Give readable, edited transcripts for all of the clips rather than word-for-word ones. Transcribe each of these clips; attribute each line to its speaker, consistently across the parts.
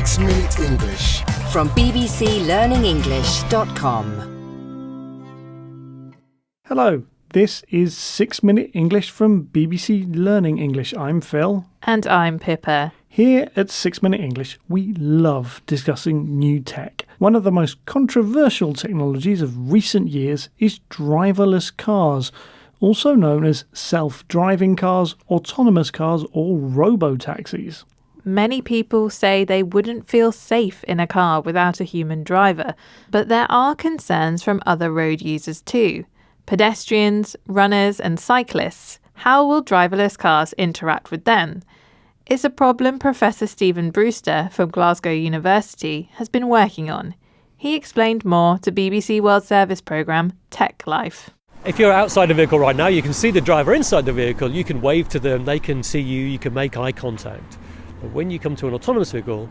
Speaker 1: 6 Minute English
Speaker 2: from bbclearningenglish.com.
Speaker 3: Hello, this is 6 Minute English from BBC Learning English. I'm Phil.
Speaker 4: And I'm Pippa.
Speaker 3: Here at 6 Minute English, we love discussing new tech. One of the most controversial technologies of recent years is driverless cars, also known as self-driving cars, autonomous cars, or robo-taxis.
Speaker 4: Many people say they wouldn't feel safe in a car without a human driver, but there are concerns from other road users too. Pedestrians, runners and cyclists. How will driverless cars interact with them? It's a problem Professor Stephen Brewster from Glasgow University has been working on. He explained more to BBC World Service programme Tech Life.
Speaker 5: If you're outside a vehicle right now, you can see the driver inside the vehicle, you can wave to them, they can see you, you can make eye contact. But when you come to an autonomous vehicle,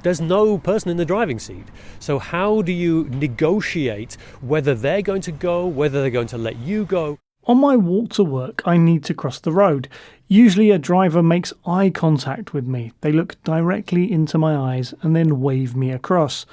Speaker 5: there's no person in the driving seat. So how do you negotiate whether they're going to go, whether they're going to let you go?
Speaker 3: On my walk to work, I need to cross the road. Usually a driver makes eye contact with me. They look directly into my eyes and then wave me across.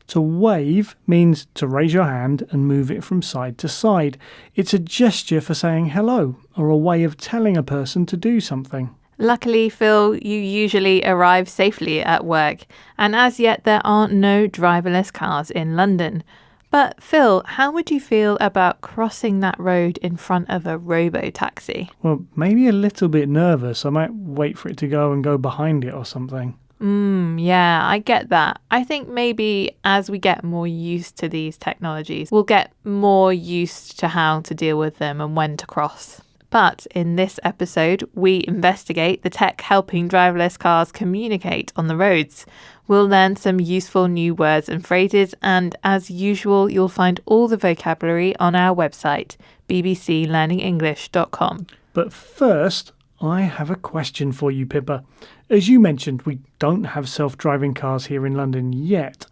Speaker 3: To wave means to raise your hand and move it from side to side. It's a gesture for saying hello, or a way of telling a person to do something.
Speaker 4: Luckily, Phil, you usually arrive safely at work, and as yet there aren't no driverless cars in London. But Phil, how would you feel about crossing that road in front of a robo-taxi?
Speaker 3: Well, maybe a little bit nervous. I might wait for it to go and go behind it or something.
Speaker 4: Yeah, I get that. I think maybe as we get more used to these technologies, we'll get more used to how to deal with them and when to cross. But in this episode, we investigate the tech helping driverless cars communicate on the roads. We'll learn some useful new words and phrases, and as usual, you'll find all the vocabulary on our website, bbclearningenglish.com.
Speaker 3: But first, I have a question for you, Pippa. As you mentioned, we don't have self-driving cars here in London yet.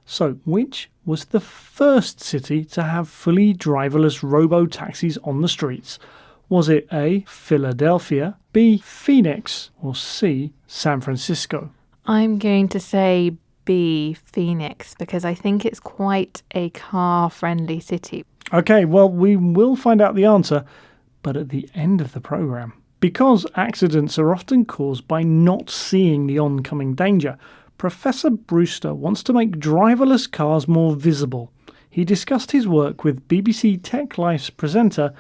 Speaker 3: So, which was the first city to have fully driverless robo-taxis on the streets? Was it A, Philadelphia, B, Phoenix, or C, San Francisco?
Speaker 4: I'm going to say B, Phoenix, because I think it's quite a car-friendly city.
Speaker 3: Okay, well, we will find out the answer, but at the end of the programme. Because accidents are often caused by not seeing the oncoming danger, Professor Brewster wants to make driverless cars more visible. He discussed his work with BBC Tech Life's presenter,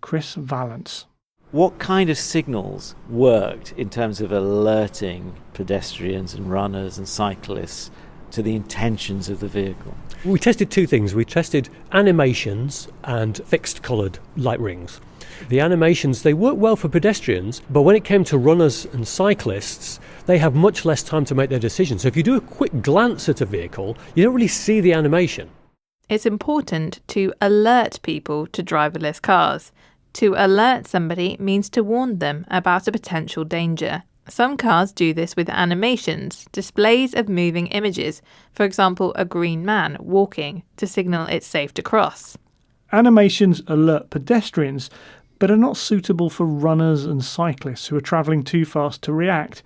Speaker 3: Chris Vallance.
Speaker 6: What kind of signals worked in terms of alerting pedestrians and runners and cyclists to the intentions of the vehicle?
Speaker 5: We tested two things. We tested animations and fixed coloured light rings. The animations, they work well for pedestrians, but when it came to runners and cyclists, they have much less time to make their decisions. So if you do a quick glance at a vehicle, you don't really see the animation.
Speaker 4: It's important to alert people to driverless cars. To alert somebody means to warn them about a potential danger. Some cars do this with animations, displays of moving images, for example, a green man walking, to signal it's safe to cross.
Speaker 3: Animations alert pedestrians, but are not suitable for runners and cyclists who are travelling too fast to react.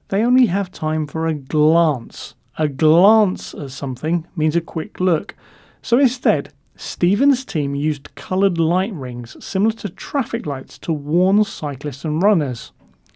Speaker 3: They only have time for a glance. A glance at something means a quick look. So instead, Stephen's team used coloured light rings similar to traffic lights to warn cyclists and runners.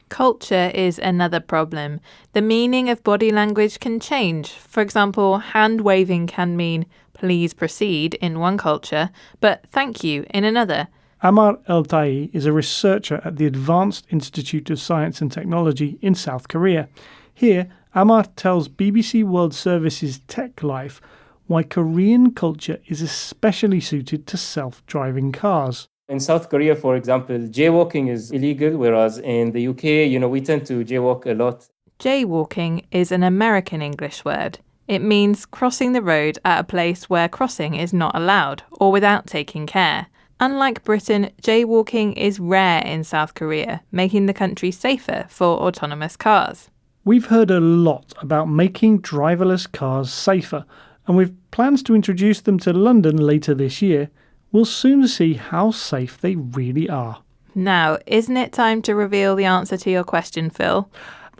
Speaker 4: Culture is another problem. The meaning of body language can change. For example, hand waving can mean please proceed in one culture, but thank you in another.
Speaker 3: Amar El-Tai is a researcher at the Advanced Institute of Science and Technology in South Korea. Here, Amar tells BBC World Service's Tech Life why Korean culture is especially suited to self-driving cars.
Speaker 7: In South Korea, for example, jaywalking is illegal, whereas in the UK, we tend to jaywalk a lot.
Speaker 4: Jaywalking is an American English word. It means crossing the road at a place where crossing is not allowed or without taking care. Unlike Britain, jaywalking is rare in South Korea, making the country safer for autonomous cars.
Speaker 3: We've heard a lot about making driverless cars safer, and with plans to introduce them to London later this year, we'll soon see how safe they really are.
Speaker 4: Now, isn't it time to reveal the answer to your question, Phil?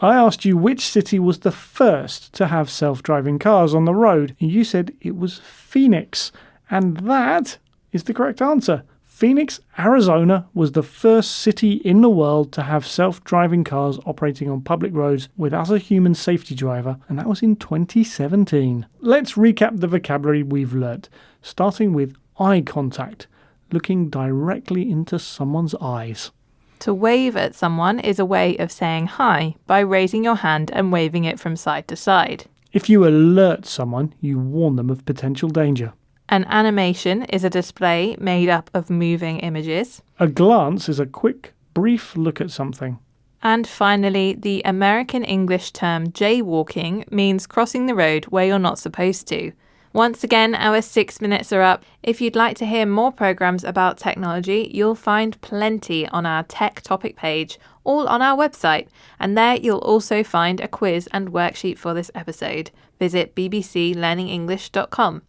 Speaker 3: I asked you which city was the first to have self-driving cars on the road, and you said it was Phoenix. And that is the correct answer. Phoenix, Arizona was the first city in the world to have self-driving cars operating on public roads without a human safety driver, and that was in 2017. Let's recap the vocabulary we've learnt, starting with eye contact, looking directly into someone's eyes.
Speaker 4: To wave at someone is a way of saying hi by raising your hand and waving it from side to side.
Speaker 3: If you alert someone, you warn them of potential danger.
Speaker 4: An animation is a display made up of moving images.
Speaker 3: A glance is a quick, brief look at something.
Speaker 4: And finally, the American English term jaywalking means crossing the road where you're not supposed to. Once again, our 6 minutes are up. If you'd like to hear more programs about technology, you'll find plenty on our tech topic page, all on our website. And there you'll also find a quiz and worksheet for this episode. Visit bbclearningenglish.com.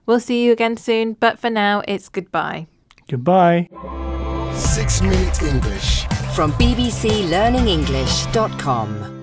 Speaker 4: We'll see you again soon, but for now, it's goodbye.
Speaker 3: Goodbye.
Speaker 1: 6 Minute English
Speaker 2: from bbclearningenglish.com.